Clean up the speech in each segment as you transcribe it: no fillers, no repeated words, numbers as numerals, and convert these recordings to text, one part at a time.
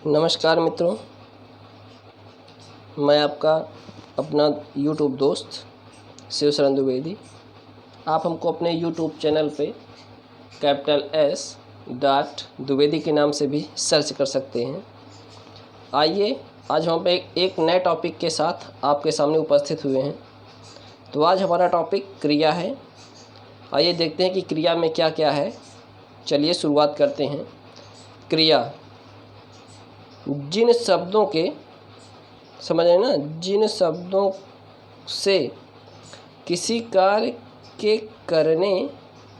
नमस्कार मित्रों, मैं आपका अपना यूट्यूब दोस्त शिव शरण द्विवेदी। आप हमको अपने यूट्यूब चैनल पे $S.द्विवेदी के नाम से भी सर्च कर सकते हैं। आइए आज हम एक नए टॉपिक के साथ आपके सामने उपस्थित हुए हैं। तो आज हमारा टॉपिक क्रिया है। आइए देखते हैं कि क्रिया में क्या क्या है। चलिए शुरुआत करते हैं। क्रिया जिन शब्दों के समझ रहे ना, जिन शब्दों से किसी कार्य के करने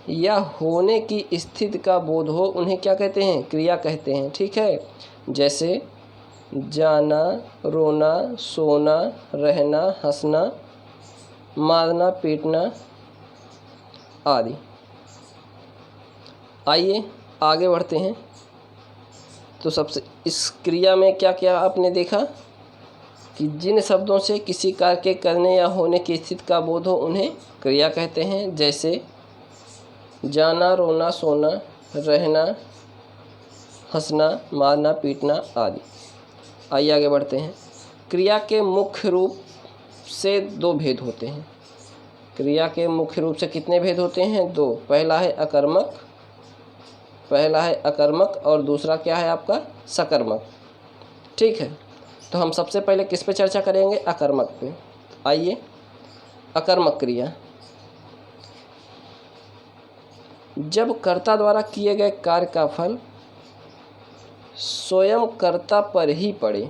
या होने की स्थिति का बोध हो उन्हें क्या कहते हैं? क्रिया कहते हैं। ठीक है, जैसे जाना, रोना, सोना, रहना, हंसना, मारना, पीटना आदि। आइए आगे बढ़ते हैं। तो सबसे इस क्रिया में क्या क्या आपने देखा कि जिन शब्दों से किसी कार्य के करने या होने की स्थिति का बोध हो उन्हें क्रिया कहते हैं, जैसे जाना, रोना, सोना, रहना, हंसना, मारना, पीटना आदि। आइए आगे बढ़ते हैं। क्रिया के मुख्य रूप से दो भेद होते हैं। क्रिया के मुख्य रूप से कितने भेद होते हैं? दो। पहला है अकर्मक और दूसरा क्या है आपका? सकर्मक। ठीक है, तो हम सबसे पहले किस पे चर्चा करेंगे? अकर्मक पे। आइए, अकर्मक क्रिया जब कर्ता द्वारा किए गए कार्य का फल स्वयं कर्ता पर ही पड़े।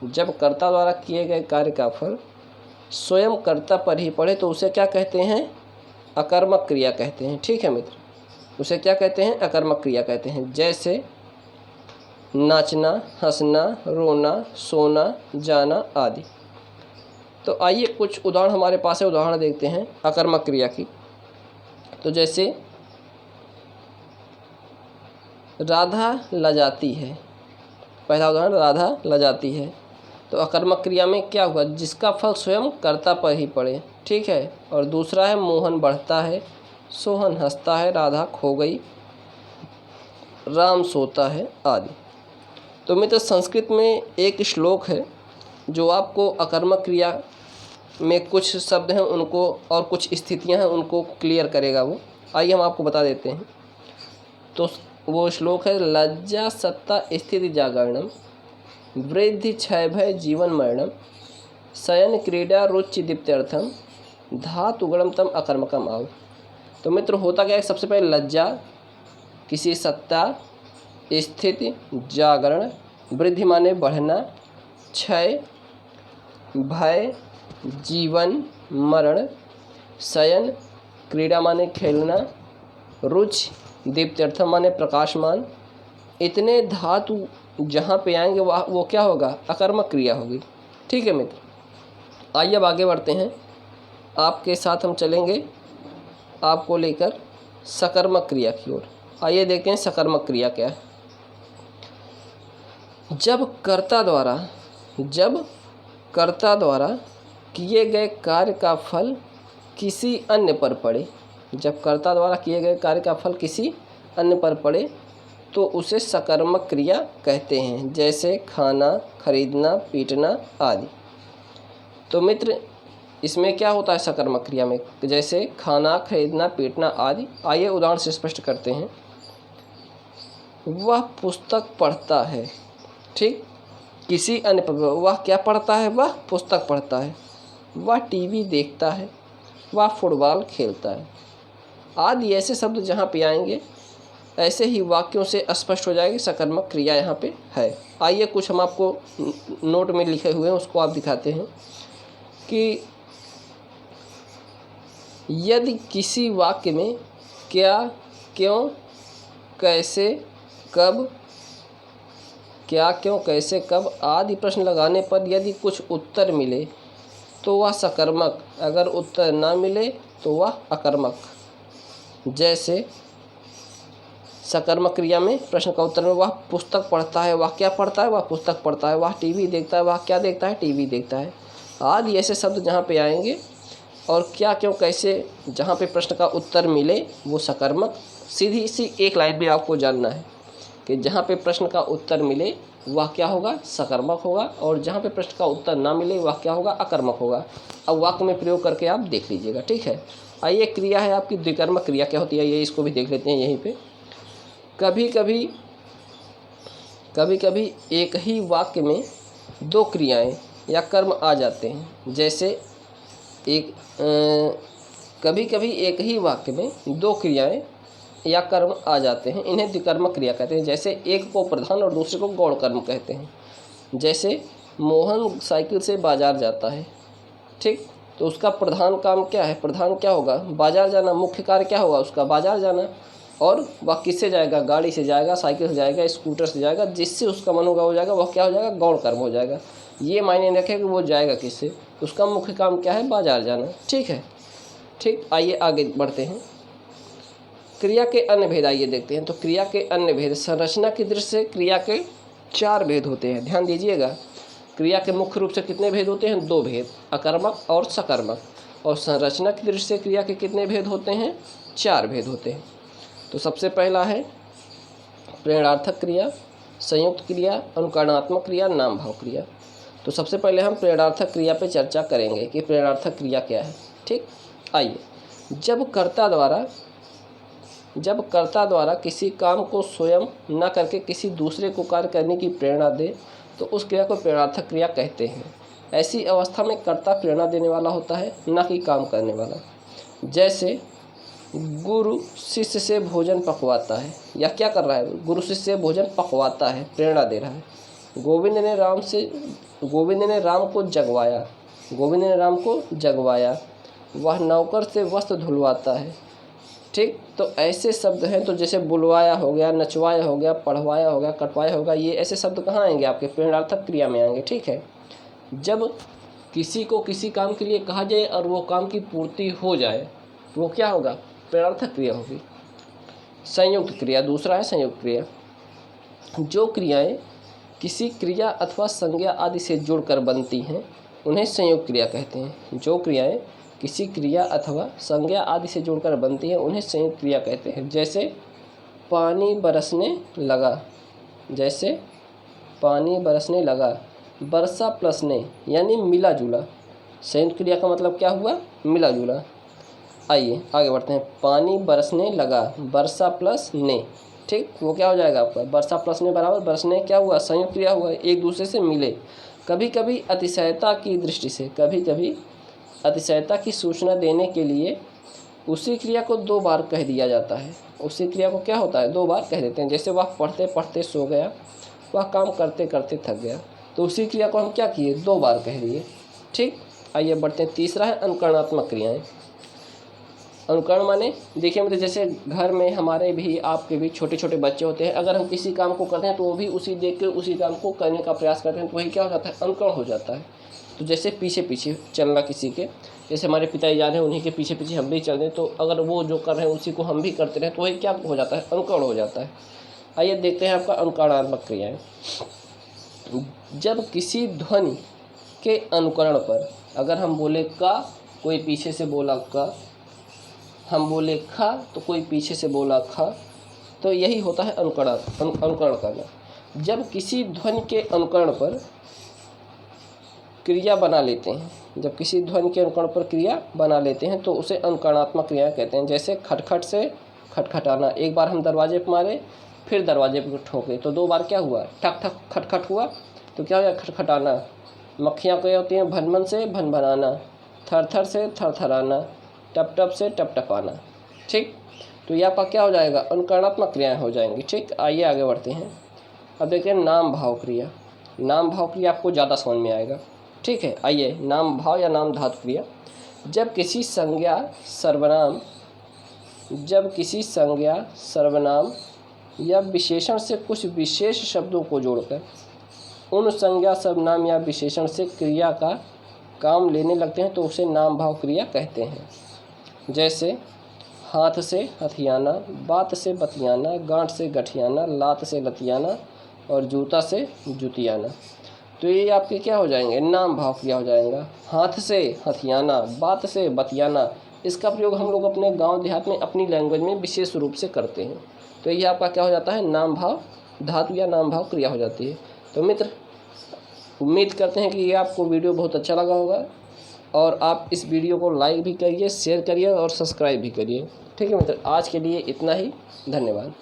जब कर्ता द्वारा किए गए कार्य का फल स्वयं कर्ता पर ही पड़े तो उसे क्या कहते हैं? अकर्मक क्रिया कहते हैं। ठीक है मित्र, उसे क्या कहते हैं? अकर्मक क्रिया कहते हैं। जैसे नाचना, हंसना, रोना, सोना, जाना आदि। तो आइए कुछ उदाहरण हमारे पास है, उदाहरण देखते हैं अकर्मक क्रिया की। तो जैसे राधा लजाती है। पहला उदाहरण, राधा लजाती है। तो अकर्मक क्रिया में क्या हुआ? जिसका फल स्वयं कर्ता पर ही पड़े। ठीक है, और दूसरा है मोहन बढ़ता है, सोहन हंसता है, राधा खो गई, राम सोता है आदि। तो मित्र, संस्कृत में एक श्लोक है जो आपको अकर्मक क्रिया में कुछ शब्द हैं उनको और कुछ स्थितियां हैं उनको क्लियर करेगा वो। आइए हम आपको बता देते हैं। तो वो श्लोक है, लज्जा सत्ता स्थिति जागरणम, वृद्धि क्षय भय जीवन मरणम, शयन क्रीड़ा रुचि दीप्त्यर्थम, धातु गणम तम अकर्मकम आव। तो मित्र होता क्या है? सबसे पहले लज्जा, किसी सत्ता, स्थिति, जागरण, वृद्धि माने बढ़ना, क्षय, भय, जीवन, मरण, शयन, क्रीड़ा माने खेलना, रुचि, दीप्त्यर्थ माने प्रकाशमान। इतने धातु जहाँ पे आएंगे वो क्या होगा? अकर्मक क्रिया होगी। ठीक है मित्र, आइए अब आगे बढ़ते हैं। आपके साथ हम चलेंगे आपको लेकर सकर्मक क्रिया की ओर। आइए देखते हैं सकर्मक क्रिया क्या है। जब कर्ता द्वारा किए गए कार्य का फल किसी अन्य पर पड़े। जब कर्ता द्वारा किए गए कार्य का फल किसी अन्य पर पड़े तो उसे सकर्मक क्रिया कहते हैं, जैसे खाना, खरीदना, पीटना आदि। तो मित्र इसमें क्या होता है सकर्मक क्रिया में? जैसे खाना, खरीदना, पीटना आदि। आइए उदाहरण से स्पष्ट करते हैं। वह पुस्तक पढ़ता है। ठीक, किसी अन्य पर वह क्या पढ़ता है? वह पुस्तक पढ़ता है। वह टीवी देखता है, वह फुटबॉल खेलता है आदि। ऐसे शब्द जहाँ पे आएंगे ऐसे ही वाक्यों से स्पष्ट हो जाएगी सकर्मक क्रिया यहाँ पे है। आइए कुछ हम आपको नोट में लिखे हुए हैं उसको आप दिखाते हैं कि यदि किसी वाक्य में क्या, क्यों, कैसे, कब, क्या, क्यों, कैसे, कब आदि प्रश्न लगाने पर यदि कुछ उत्तर मिले तो वह सकर्मक, अगर उत्तर ना मिले तो वह अकर्मक। जैसे सकर्मक क्रिया में प्रश्न का उत्तर में वह पुस्तक पढ़ता है, वह क्या पढ़ता है? वह पुस्तक पढ़ता है। वह टीवी देखता है, वह क्या देखता है? टीवी देखता है आदि। ऐसे शब्द जहाँ पे आएंगे और क्या, क्यों, कैसे जहाँ पे प्रश्न का उत्तर मिले वो सकर्मक। सीधी सी एक लाइन में आपको जानना है कि जहाँ पे प्रश्न का उत्तर मिले वह क्या होगा, सकर्मक होगा, और जहाँ पे प्रश्न का उत्तर ना मिले वह क्या होगा, अकर्मक होगा। अब वाक्य में प्रयोग करके आप देख लीजिएगा, ठीक है। आइए, क्रिया है आपकी द्विकर्मक क्रिया क्या होती है, ये इसको भी देख लेते हैं यहीं पे। कभी कभी एक ही वाक्य में दो क्रियाएं या कर्म आ जाते हैं। जैसे कभी कभी एक ही वाक्य में दो क्रियाएं या कर्म आ जाते हैं, इन्हें द्विकर्मक क्रिया कहते हैं। जैसे एक को प्रधान और दूसरे को गौण कर्म कहते हैं। जैसे मोहन साइकिल से बाजार जाता है, ठीक, तो उसका प्रधान काम क्या है, प्रधान क्या होगा, बाजार जाना। मुख्य कार्य क्या होगा उसका, बाजार जाना। और वह किससे जाएगा, गाड़ी से जाएगा, साइकिल से जाएगा, स्कूटर से जाएगा, जिससे उसका मन होगा वो जाएगा, वह क्या हो जाएगा, गौण कर्म हो जाएगा। ये मायने रखे कि वो जाएगा किससे, उसका मुख्य काम क्या है, बाजार जाना, ठीक है। ठीक, आइए आगे बढ़ते हैं। क्रिया के अन्य भेद आइए देखते हैं। तो क्रिया के अन्य भेद, संरचना की दृष्टि से क्रिया के 4 भेद होते हैं। ध्यान दीजिएगा, क्रिया के मुख्य रूप से कितने भेद होते हैं, 2 भेद, अकर्मक और सकर्मक। और संरचना की दृष्टि से क्रिया के कितने भेद होते हैं, 4 भेद होते हैं। तो सबसे पहला है प्रेरणार्थक क्रिया, संयुक्त क्रिया, अनुकरणात्मक क्रिया, नाम भाव क्रिया। तो सबसे पहले हम प्रेरणार्थक क्रिया पे चर्चा करेंगे कि प्रेरणार्थक क्रिया क्या है। ठीक, आइए, जब कर्ता द्वारा किसी काम को स्वयं न करके किसी दूसरे को कार्य करने की प्रेरणा दे तो उस क्रिया को प्रेरणार्थक क्रिया कहते हैं। ऐसी अवस्था में कर्ता प्रेरणा देने वाला होता है, न कि काम करने वाला। जैसे गुरु शिष्य से भोजन पकवाता है, या क्या कर रहा है, गुरु शिष्य से भोजन पकवाता है, प्रेरणा दे रहा है। गोविंद ने राम को जगवाया, वह नौकर से वस्त्र धुलवाता है। ठीक, तो ऐसे शब्द हैं। तो जैसे बुलवाया हो गया, नचवाया हो गया, पढ़वाया हो गया, कटवाया होगा, ये ऐसे शब्द कहाँ आएंगे, आपके प्रेरणार्थक क्रिया में आएंगे। ठीक है, जब किसी को किसी काम के लिए कहा जाए और वो काम की पूर्ति हो जाए वो क्या होगा, प्रेरणार्थक क्रिया होगी। संयुक्त क्रिया दूसरा है, संयुक्त क्रिया। जो क्रियाएं किसी क्रिया अथवा संज्ञा आदि से जुड़कर बनती हैं उन्हें संयुक्त क्रिया कहते हैं। जो क्रियाएं किसी क्रिया अथवा संज्ञा आदि से जुड़कर बनती हैं उन्हें संयुक्त क्रिया कहते हैं। जैसे पानी बरसने लगा, बरसा प्लस ने, यानी मिला जुला। संयुक्त क्रिया का मतलब क्या हुआ, मिला जुला। आइए आगे बढ़ते हैं। पानी बरसने लगा, बरसा प्लस ने, ठीक, वो क्या हो जाएगा आपका, बरसा प्लस ने बराबर बरसने, क्या हुआ, संयुक्त क्रिया हुआ, एक दूसरे से मिले। कभी कभी अतिशयता की सूचना देने के लिए उसी क्रिया को 2 बार कह दिया जाता है। उसी क्रिया को क्या होता है, 2 बार कह देते हैं। जैसे वह पढ़ते पढ़ते सो गया, वह काम करते करते थक गया, तो उसी क्रिया को हम क्या किए, 2 बार कह दिए। ठीक, आइए बढ़ते हैं। तीसरा है अनुकरणात्मक क्रियाएं। अनुकरण माने देखिए, मतलब जैसे घर में हमारे भी आपके भी छोटे छोटे बच्चे होते हैं, अगर हम किसी काम को करते हैं तो वो भी उसी देख के उसी काम को करने का प्रयास करते हैं, तो वही क्या हो जाता है, अनुकरण हो जाता है। तो जैसे पीछे पीछे चलना किसी के, जैसे हमारे पिताजी जा रहे हैं उन्हीं के पीछे पीछे हम भी चल रहे हैं, तो अगर वो जो कर रहे हैं उसी को हम भी करते रहें तो वही क्या हो जाता है, अनुकरण हो जाता है। आइए देखते हैं आपका अनुकरणात्मक क्रियाएं। जब किसी ध्वनि के अनुकरण पर, अगर हम बोले का, कोई पीछे से बोला का, हम बोले खा तो कोई पीछे से बोला खा, तो यही होता है अनुकरण करना। जब किसी ध्वनि के अनुकरण पर क्रिया बना लेते हैं, तो उसे अनुकरणात्मक क्रिया कहते हैं। जैसे खटखट से खटखटाना, एक बार हम दरवाजे पर मारे फिर दरवाजे पर ठोके तो 2 बार क्या हुआ, ठक ठक खटखट हुआ, तो क्या हुआ, खटखटाना। मक्खियाँ क्या होती हैं, भनभन से भनभनाना, थरथर से थरथराना, टप टप से टपटपाना। ठीक, तो यह आपका क्या हो जाएगा, अनुकरणात्मक क्रियाएं हो जाएंगी। ठीक, आइए आगे बढ़ते हैं। अब देखते हैं नाम भाव क्रिया। नाम भाव क्रिया आपको ज़्यादा समझ में आएगा। ठीक है, आइए, नाम भाव या नाम धातु क्रिया। जब किसी संज्ञा सर्वनाम या विशेषण से कुछ विशेष शब्दों को जोड़कर उन संज्ञा सर्वनाम या विशेषण से क्रिया का काम लेने लगते हैं तो उसे नाम भाव क्रिया कहते हैं। जैसे हाथ से हथियाना, बात से बतियाना, गांठ से गठियाना, लात से लतियाना और जूता से जुतियाना। तो ये आपके क्या हो जाएंगे, नाम भाव क्रिया हो जाएगा। हाथ से हथियाना, बात से बतियाना, इसका प्रयोग हम लोग अपने गांव देहात में अपनी लैंग्वेज में विशेष रूप से करते हैं, तो ये आपका क्या हो जाता है, नाम भाव धातु या नाम भाव क्रिया हो जाती है। तो मित्र, उम्मीद करते हैं कि ये आपको वीडियो बहुत अच्छा लगा होगा और आप इस वीडियो को लाइक भी करिए, शेयर करिए और सब्सक्राइब भी करिए। ठीक है मित्र, आज के लिए इतना ही। धन्यवाद।